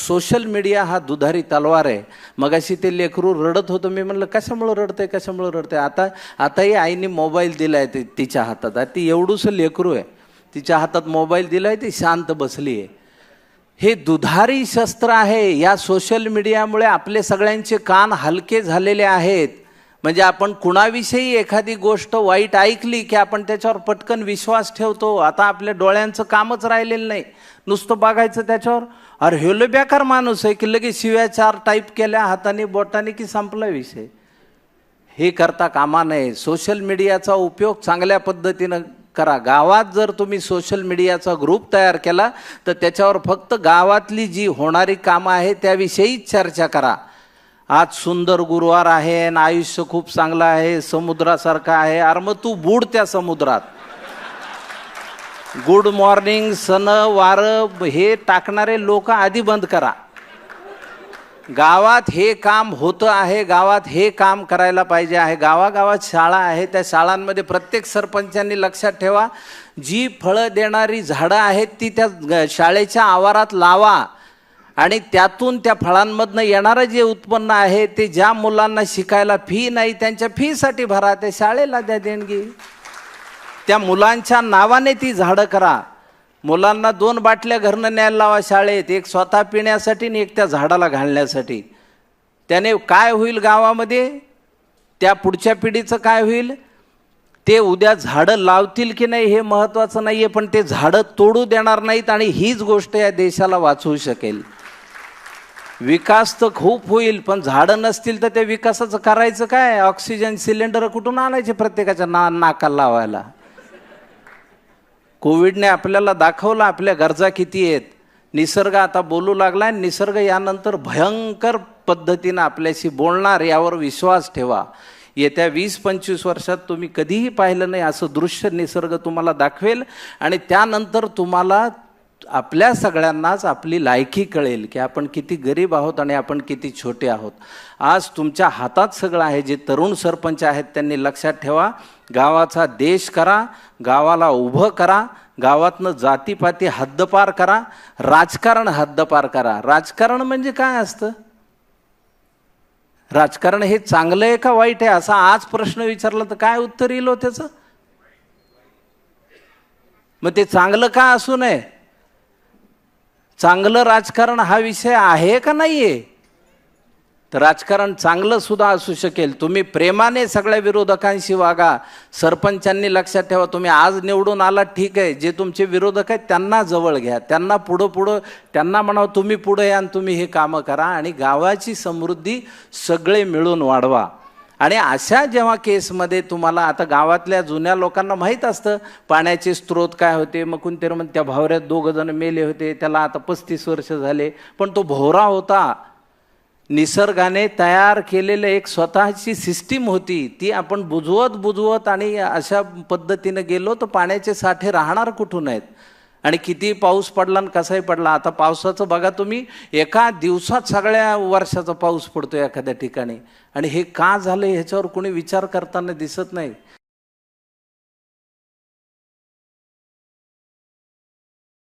Social media हा दुधारी तलवार आहे. मगाशी ते लेकरू रडत होतं, मी म्हणलं कशामुळे रडतंय कशामुळे रडतंय. आताही आईने मोबाईल दिलाय तिच्या हातात. ती एवढूसं लेकरू आहे, तिच्या हातात मोबाईल दिलाय, ती शांत बसली आहे. हे दुधारी शस्त्र आहे. या सोशल मीडियामुळे आपले सगळ्यांचे कान हलके झालेले आहेत. म्हणजे आपण कुणाविषयी एखादी गोष्ट वाईट ऐकली की आपण त्याच्यावर पटकन विश्वास ठेवतो. आता आपल्या डोळ्यांचं कामच राहिलेलं नाही, नुसतं बघायचं त्याच्यावर. अरे हेलो बेकार माणूस आहे की लगेच शिव्या 4 टाईप केल्या हाताने बोटाने की संपला विषय. हे करता कामा नये. सोशल मीडियाचा उपयोग चांगल्या पद्धतीनं करा. गावात जर तुम्ही सोशल मीडियाचा ग्रुप तयार केला तर त्याच्यावर फक्त गावातली जी होणारी कामं आहे त्याविषयीच चर्चा करा. आज सुंदर गुरुवार आहे आणि आयुष्य खूप चांगलं आहे, समुद्रासारखं आहे. अरे मग तू बुड त्या समुद्रात. गुड मॉर्निंग, सन वार हे टाकणारे लोक आधी बंद करा. गावात हे काम होतं आहे, गावात हे काम करायला पाहिजे आहे. गावागावात शाळा आहे, त्या शाळांमध्ये प्रत्येक सरपंचांनी लक्षात ठेवा, जी फळं देणारी झाडं आहेत ती त्या शाळेच्या आवारात लावा. आणि त्यातून त्या फळांमधनं येणारं जे उत्पन्न आहे ते ज्या मुलांना शिकायला फी नाही त्यांच्या फीसाठी भरा, त्या शाळेला द्या देणगी. त्या मुलांच्या नावाने ती झाडं करा. मुलांना 2 बाटल्या घरनं न्यायला लावा शाळेत, एक स्वतः पिण्यासाठी आणि एक त्या झाडाला घालण्यासाठी. त्याने काय होईल गावामध्ये, त्या पुढच्या पिढीचं काय होईल, ते उद्या झाडं लावतील की नाही हे महत्त्वाचं नाही आहे, पण ते झाडं तोडू देणार नाहीत. आणि हीच गोष्ट या देशाला वाचवू शकेल. विकास तर खूप होईल, पण झाडं नसतील तर त्या विकासाचं करायचं काय. ऑक्सिजन सिलेंडर कुठून आणायचे प्रत्येकाच्या नाकाला लावायला. कोविडने आपल्याला दाखवलं आपल्या गरजा किती आहेत. निसर्ग आता बोलू लागला आणि निसर्ग यानंतर भयंकर पद्धतीनं आपल्याशी बोलणार, यावर विश्वास ठेवा. येत्या 20-25 वर्षात तुम्ही कधीही पाहिलं नाही असं दृश्य निसर्ग तुम्हाला दाखवेल. आणि त्यानंतर तुम्हाला आपल्या सगळ्यांनाच आपली लायकी कळेल की आपण किती गरीब आहोत आणि आपण किती छोटे आहोत. आज तुमच्या हातात सगळं आहे. जे तरुण सरपंच आहेत त्यांनी लक्षात ठेवा, गावाचा देश करा, गावाला उभं करा, गावातनं जातीपाती हद्दपार करा, राजकारण हद्दपार करा. राजकारण म्हणजे काय असतं, राजकारण हे चांगलं आहे का वाईट आहे असा आज प्रश्न विचारला तर काय उत्तर येईल हो त्याचं. मग ते चांगलं का असू नये. चांगलं राजकारण हा विषय आहे का नाहीये. तर राजकारण चांगलं सुद्धा असू शकेल. तुम्ही प्रेमाने सगळ्या विरोधकांशी वागा. सरपंचांनी लक्षात ठेवा, तुम्ही आज निवडून आलात ठीक आहे, जे तुमचे विरोधक आहेत त्यांना जवळ घ्या, त्यांना पुढं त्यांना म्हणावं तुम्ही पुढे या आणि तुम्ही हे कामं करा आणि गावाची समृद्धी सगळे मिळून वाढवा. आणि अशा जेव्हा केसमध्ये तुम्हाला आता गावातल्या जुन्या लोकांना माहीत असतं पाण्याचे स्रोत काय होते. मग कोणते त्या भावऱ्यात 2 जण मेले होते, त्याला आता 35 वर्ष झाले, पण तो भोवरा होता. निसर्गाने तयार केलेलं एक स्वतःची सिस्टीम होती, ती आपण बुजवत आणि अशा पद्धतीनं गेलो तर पाण्याचे साठे राहणार कुठून आहेत. आणि किती पाऊस पडला आणि कसाही पडला. आता पावसाचं बघा तुम्ही, एका दिवसात सगळ्या वर्षाचा पाऊस पडतो एखाद्या ठिकाणी. आणि हे का झालं ह्याच्यावर कोणी विचार करताना दिसत नाही.